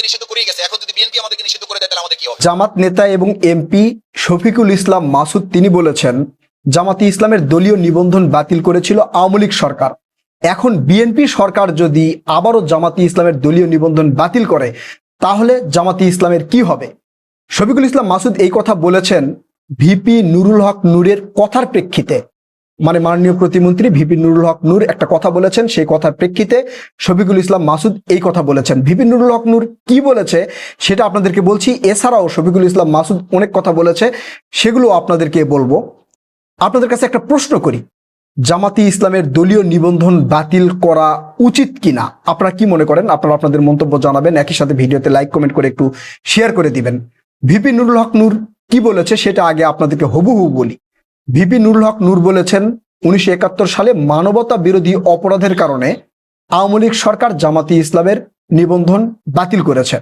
আমাদেরকে নিষিদ্ধ করেই গেছে, এখন যদি বিএনপি আমাদেরকে নিষিদ্ধ করে দেয় তাহলে আমাদের কি হবে? জামাত নেতা এবং এমপি শফিকুল ইসলাম মাসুদ তিনি বলেছেন, জামাতি ইসলামের দলীয় নিবন্ধন বাতিল করেছিল আওয়ামী লীগ সরকার। এখন বিএনপি সরকার যদি আবারও জামাতি ইসলামের দলীয় নিবন্ধন বাতিল করে তাহলে জামাতি ইসলামের কি হবে? শফিকুল ইসলাম মাসুদ এই কথা বলেছেন ভিপি নুরুল হক নূরের কথার প্রেক্ষিতে। মানে মাননীয় প্রতিমন্ত্রী ভিপি নুরুল হক নূর একটা কথা বলেছেন, সেই কথার প্রেক্ষিতে শফিকুল ইসলাম মাসুদ এই কথা বলেছেন। ভিপি নুরুল হক নূর কি বলেছে সেটা আপনাদেরকে বলছি। এছাড়াও শফিকুল ইসলাম মাসুদ অনেক কথা বলেছে, সেগুলো আপনাদেরকে বলবো। আপনাদের কাছে একটা প্রশ্ন করি, জামাতি ইসলামের দলীয় নিবন্ধন বাতিল করা উচিত কিনা? আপনারা কি মনে করেন? আপনারা আপনাদের মন্তব্য জানাবেন, একই সাথে ভিডিওতে লাইক কমেন্ট করে একটু শেয়ার করে দিবেন। ভিপি নুরুল হক নূর কি বলেছে সেটা আগে আপনাদেরকে হুবহু বলি। ভিপি নুরুল হক নূর বলেছেন 1971 সালে মানবতা বিরোধী অপরাধের কারণে আওয়ামী লীগ সরকার জামাতি ইসলামের নিবন্ধন বাতিল করেছে।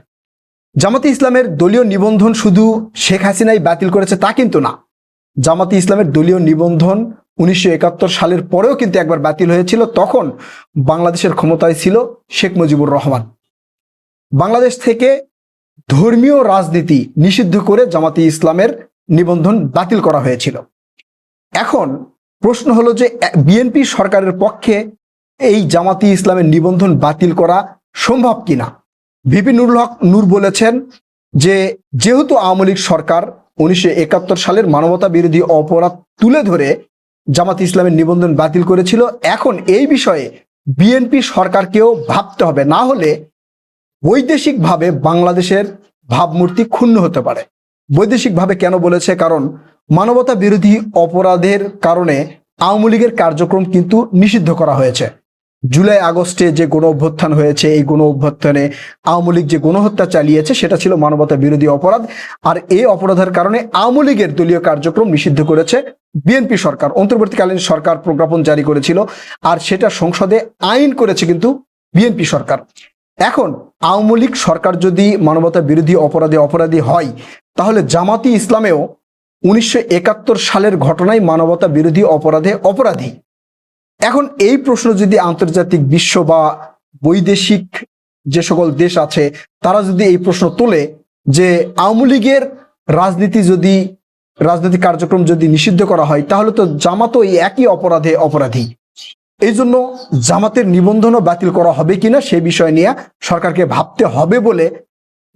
জামাতি ইসলামের দলীয় নিবন্ধন শুধু শেখ হাসিনাই বাতিল করেছে তা কিন্তু না। জামাতি ইসলামের দলীয় নিবন্ধন 1971 সালের পরেও কিন্তু একবার বাতিল হয়েছিল, তখন বাংলাদেশের ক্ষমতায় ছিল শেখ মুজিবুর রহমান। বাংলাদেশ থেকে ধর্মীয় রাজনীতি নিষিদ্ধ করে জামাতি ইসলামের নিবন্ধন বাতিল করা হয়েছিল। এখন প্রশ্ন হলো যে বিএনপি সরকারের পক্ষে এই জামাতি ইসলামের নিবন্ধন বাতিল করা সম্ভব কিনা? ভিপি নুরুল হক নূর বলেছেন যে যেহেতু আওয়ামী লীগ সরকার 1971 সালের মানবতা বিরোধী অপরাধ তুলে ধরে জামাতি ইসলামের নিবন্ধন বাতিল করেছিল, এখন এই বিষয়ে বিএনপি সরকারকেও ভাবতে হবে, না হলে বৈদেশিকভাবে বাংলাদেশের ভাবমূর্তি ক্ষুণ্ণ হতে পারে। বৈদেশিকভাবে কেন বলেছে? কারণ মানবতা বিরোধী অপরাধের কারণে আওয়ামী লীগের কার্যক্রম কিন্তু নিষিদ্ধ করা হয়েছে। জুলাই আগস্টে যে গণ অভ্যুত্থান হয়েছে, এই গণ অভ্যুত্থানে আওয়ামী লীগ যে গণহত্যা চালিয়েছে সেটা ছিল মানবতা বিরোধী অপরাধ, আর এই অপরাধের কারণে আওয়ামী লীগের দলীয় কার্যক্রম নিষিদ্ধ করেছে বিএনপি সরকার। অন্তর্বর্তীকালীন সরকার প্রজ্ঞাপন জারি করেছিল, আর সেটা সংসদে আইন করেছে কিন্তু বিএনপি সরকার। এখন আওয়ামী লীগ সরকার যদি মানবতা বিরোধী অপরাধে অপরাধী হয়, তাহলে জামাতি ইসলামেও 1971 সালের ঘটনায় মানবতা বিরোধী অপরাধে অপরাধী। এখন এই প্রশ্ন যদি আন্তর্জাতিক বিশ্ব বা বৈদেশিক যে সকল দেশ আছে তারা যদি এই প্রশ্ন তোলে যে আওয়ামী লীগের রাজনৈতিক কার্যক্রম যদি নিষিদ্ধ করা হয়, তাহলে তো জামাতও এই একই অপরাধে অপরাধী। এই জন্য জামাতের নিবন্ধনও বাতিল করা হবে কিনা সে বিষয় নিয়ে সরকারকে ভাবতে হবে বলে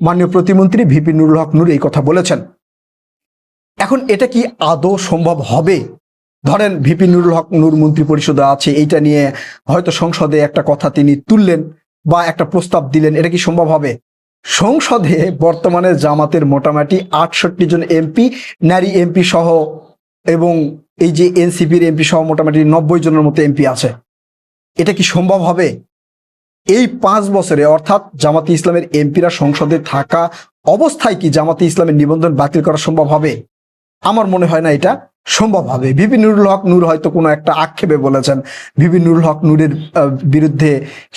মাননীয় প্রতিমন্ত্রী ভিপি নুরুল হক নূর এই কথা বলেছেন। এখন এটা কি আদৌ সম্ভব হবে? ধরেন ভিপি নুরুল হক নূর মন্ত্রী পরিষদে আছে, এইটা নিয়ে হয়তো সংসদে একটা কথা তিনি তুললেন বা একটা প্রস্তাব দিলেন, এটা কি সম্ভব হবে? সংসদে বর্তমানে জামাতের মোটামুটি 68 জন এমপি, নারী এমপি সহ, এবং এই যে এনসিপির এমপি সহ মোটামুটি 90 জনের মতো এমপি আছে। এটা কি সম্ভব হবে? এই 5 বছরে অর্থাৎ জামাতি ইসলামের এমপিরা সংসদে থাকা অবস্থায় কি জামাতি ইসলামের নিবন্ধন বাতিল করা সম্ভব হবে? আমার মনে হয় না এটা সম্ভব হবে। ভিপি নুরুল হক নূর হয়তো কোনো একটা আক্ষেপে বলেছেন, ভিপি নুরুল হক নূরের বিরুদ্ধে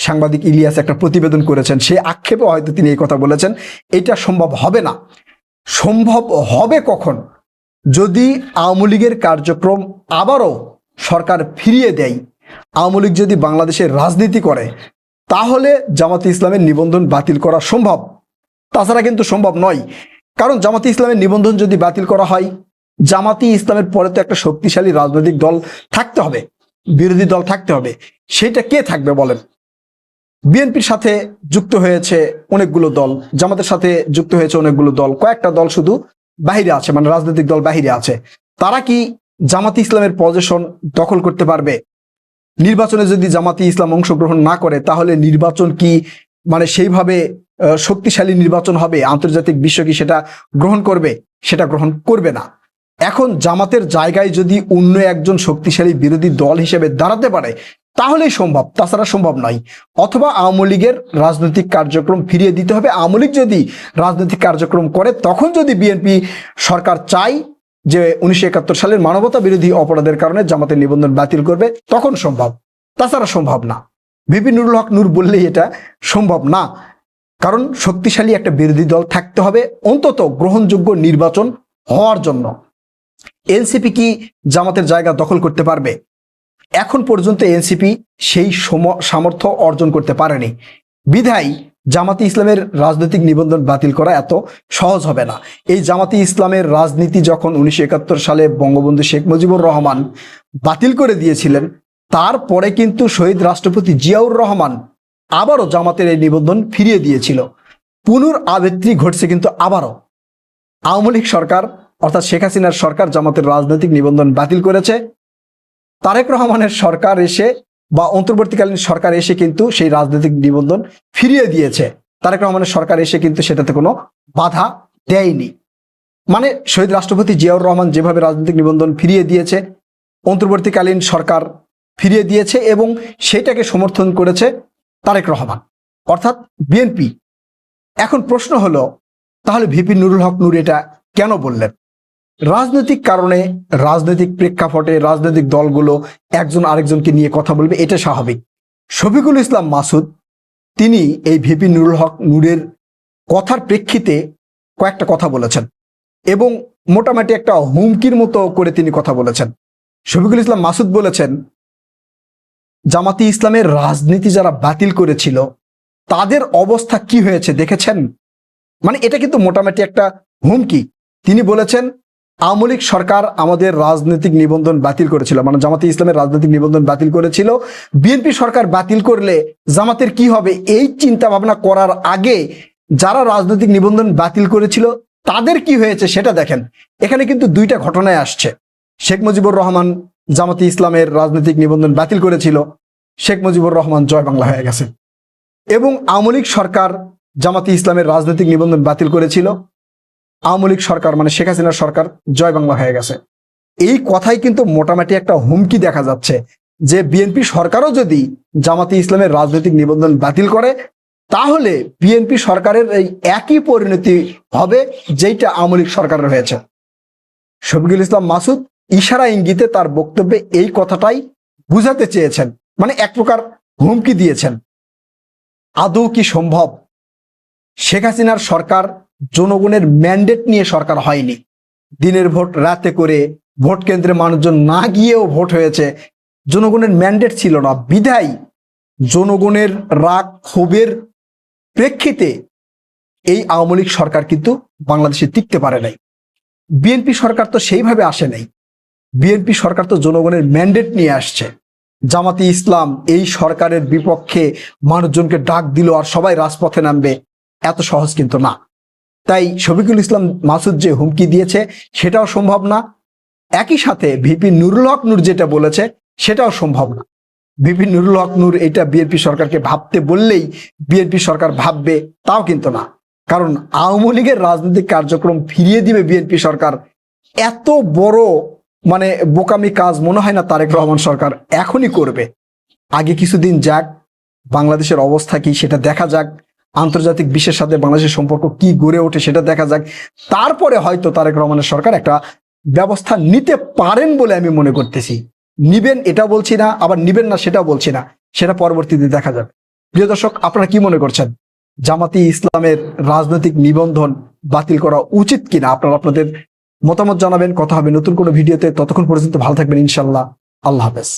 সাংবাদিক ইলিয়াস একটা প্রতিবেদন করেছেন, সেই আক্ষেপে হয়তো তিনি এই কথা বলেছেন। এটা সম্ভব হবে না। সম্ভব হবে কখন? যদি আওয়ামী লীগের কার্যক্রম আবারও সরকার ফিরিয়ে দেয়, আওয়ামী লীগ যদি বাংলাদেশের রাজনীতি করে, তাহলে জামাতি ইসলামের নিবন্ধন বাতিল করা সম্ভব। তাছাড়া কিন্তু সম্ভব নয়। কারণ জামাতি ইসলামের নিবন্ধন যদি বাতিল করা হয়, জামাতি ইসলামের পরে তো একটা শক্তিশালী রাজনৈতিক দল থাকতে হবে, বিরোধী দল থাকতে হবে। সেটা কে থাকবে বলেন? বিএনপির সাথে যুক্ত হয়েছে অনেকগুলো দল, জামাতের সাথে যুক্ত হয়েছে অনেকগুলো দল, কয়েকটা দল শুধু বাহিরে আছে, মানে রাজনৈতিক দল বাহিরে আছে। তারা কি জামাতি ইসলামের পজিশন দখল করতে পারবে? নির্বাচনে যদি জামাতি ইসলাম অংশগ্রহণ না করে, তাহলে নির্বাচন কি মানে সেইভাবে শক্তিশালী নির্বাচন হবে? আন্তর্জাতিক বিশ্ব কি সেটা গ্রহণ করবে? সেটা গ্রহণ করবে না। এখন জামাতের জায়গায় যদি অন্য একজন শক্তিশালী বিরোধী দল হিসেবে দাঁড়াতে পারে, তাহলেই সম্ভব, তাছাড়া সম্ভব নয়। অথবা আওয়ামী লীগের রাজনৈতিক কার্যক্রম ফিরিয়ে দিতে হবে। আওয়ামী লীগ যদি রাজনৈতিক কার্যক্রম করে, তখন যদি বিএনপি সরকার চায় যে 1971 সালের মানবতা বিরোধী অপরাধের কারণে জামাতের নিবন্ধন বাতিল করবে, তখন সম্ভব, তাছাড়া সম্ভব না। ভিপি নুরুল হক নূর বললেই এটা সম্ভব না। কারণ শক্তিশালী একটা বিরোধী দল থাকতে হবে অন্তত গ্রহণযোগ্য নির্বাচন হওয়ার জন্য। এনসিপি কি জামাতের জায়গা দখল করতে পারবে? এখন পর্যন্ত এনসিপি সেই সামর্থ্য অর্জন করতে পারেনি। বিধায় জামাতি ইসলামের রাজনৈতিক নিবন্ধন বাতিল করা এত সহজ হবে না। এই জামাতি ইসলামের রাজনীতি যখন 1971 সালে বঙ্গবন্ধু শেখ মুজিবুর রহমান বাতিল করে দিয়েছিলেন, তারপরে কিন্তু শহীদ রাষ্ট্রপতি জিয়াউর রহমান আবারও জামাতের এই নিবন্ধন ফিরিয়ে দিয়েছিল। পুনরাবৃত্তি ঘটছে কিন্তু আবারও। আওয়ামী লীগ সরকার অর্থাৎ শেখ হাসিনার সরকার জামাতের রাজনৈতিক নিবন্ধন বাতিল করেছে। তারেক রহমানের সরকার এসে বা অন্তর্বর্তীকালীন সরকার এসে কিন্তু সেই রাজনৈতিক নিবন্ধন ফিরিয়ে দিয়েছে। তারেক রহমানের সরকার এসে কিন্তু সেটাতে কোনো বাধা দেয়নি। মানে শহীদ রাষ্ট্রপতি জিয়াউর রহমান যেভাবে রাজনৈতিক নিবন্ধন ফিরিয়ে দিয়েছে, অন্তর্বর্তীকালীন সরকার ফিরিয়ে দিয়েছে এবং সেটাকে সমর্থন করেছে তারেক রহমান অর্থাৎ বিএনপি। এখন প্রশ্ন হলো, তাহলে ভিপি নুরুল হক নূর এটা কেন বললেন? রাজনৈতিক কারণে, রাজনৈতিক প্রেক্ষাপটে রাজনৈতিক দলগুলো একজন আরেকজনকে নিয়ে কথা বলবে, এটা স্বাভাবিক। শফিকুল ইসলাম মাসুদ তিনি এই ভিপি নুরুল হক নূরের কথার প্রেক্ষিতে কয়েকটা কথা বলেছেন এবং মোটামুটি একটা হুমকির মতো করে তিনি কথা বলেছেন। শফিকুল ইসলাম মাসুদ বলেছেন, জামাতি ইসলামের রাজনীতি যারা বাতিল করেছিল তাদের অবস্থা কি হয়েছে দেখেছেন? মানে এটা কিন্তু মোটামুটি একটা হুমকি। তিনি বলেছেন, আওয়ামী লীগ সরকার আমাদের রাজনৈতিক নিবন্ধন বাতিল করেছিল, মানে জামাতে ইসলামের রাজনৈতিক নিবন্ধন বাতিল করেছিল। বিএনপি সরকার বাতিল করলে জামাতের কি হবে এই চিন্তা ভাবনা করার আগে যারা রাজনৈতিক নিবন্ধন বাতিল করেছিল তাদের কি হয়েছে সেটা দেখেন। এখানে কিন্তু দুইটা ঘটনায় আসছে। শেখ মুজিবুর রহমান জামাতে ইসলামের রাজনৈতিক নিবন্ধন বাতিল করেছিল, শেখ মুজিবুর রহমান জয় বাংলা হয়ে গেছে। এবং আওয়ামী লীগ সরকার জামাতে ইসলামের রাজনৈতিক নিবন্ধন বাতিল করেছিল, আওয়ামী লীগ সরকার মানে শেখ হাসিনার সরকার জয় বাংলা হয়ে গেছে। এই কথাই কিন্তু মোটামুটি একটা হুমকি দেখা যাচ্ছে যে বিএনপি সরকারও যদি জামাতে ইসলামের রাজনৈতিক নিবন্ধন বাতিল করে তাহলে বিএনপি সরকারের এই একই পরিণতি হবে যেটা আওয়ামী লীগ সরকারের হয়েছে। শফিকুল ইসলাম মাসুদ ইশারা ইঙ্গিতে তার বক্তব্যে এই কথাটাই বুঝাতে চেয়েছেন, মানে এক প্রকার হুমকি দিয়েছেন। আদৌ কি সম্ভব? শেখ হাসিনার সরকার জনগণের ম্যান্ডেট নিয়ে সরকার হয়নি। দিনের ভোট রাতে করে ভোট কেন্দ্রে মানুষজন না গিয়েও ভোট হয়েছে। জনগণের ম্যান্ডেট ছিল না, বিধায় জনগণের রাগ ক্ষোভের প্রেক্ষিতে এই আওয়ামী লীগ সরকার কিন্তু বাংলাদেশে টিকতে পারে নাই। বিএনপি সরকার তো সেইভাবে আসে নাই। বিএনপি সরকার তো জনগণের ম্যান্ডেট নিয়ে আসছে। জামাতে ইসলাম এই সরকারের বিপক্ষে মানুষজনকে ডাক দিল আর সবাই রাজপথে নামবে, এত সহজ কিন্তু না। তাই শফিকুল ইসলাম মাসুদ যে হুমকি দিয়েছে সেটাও সম্ভব না। একই সাথে ভিপি নুরুল হক নূর যেটা বলেছে সেটাও সম্ভব না। ভিপি নুরুল হক নূর এটা বিএনপি সরকারকে ভাবতে বললেই বিএনপি সরকার ভাববে তাও কিন্তু না, কারণ আওয়ামী লীগের রাজনৈতিক কার্যক্রম ফিরিয়ে দিবে বিএনপি সরকার। এত বড় মানে বোকামি কাজ মনে হয় না তারেক রহমান সরকার এখনই করবে। আগে কিছুদিন যাক, বাংলাদেশের অবস্থা কি সেটা দেখা যাক, আন্তর্জাতিক বিশ্বের সাথে বাংলাদেশের সম্পর্ক কি গড়ে ওঠে সেটা দেখা যাক, তারপরে হয়তো তারেক রহমানের সরকার একটা ব্যবস্থা নিতে পারেন বলে আমি মনে করতেছি। নিবেন এটা বলছি না, আবার নিবেন না সেটাও বলছি না, সেটা পরবর্তীতে দেখা যাবে। প্রিয় দর্শক, আপনারা কি মনে করছেন? জামাতি ইসলামের রাজনৈতিক নিবন্ধন বাতিল করা উচিত কিনা? আপনারা আপনাদের মতামত জানাবেন। কথা হবে নতুন কোনো ভিডিওতে। ততক্ষণ পর্যন্ত ভালো থাকবেন ইনশাল্লাহ। আল্লাহ হাফেজ।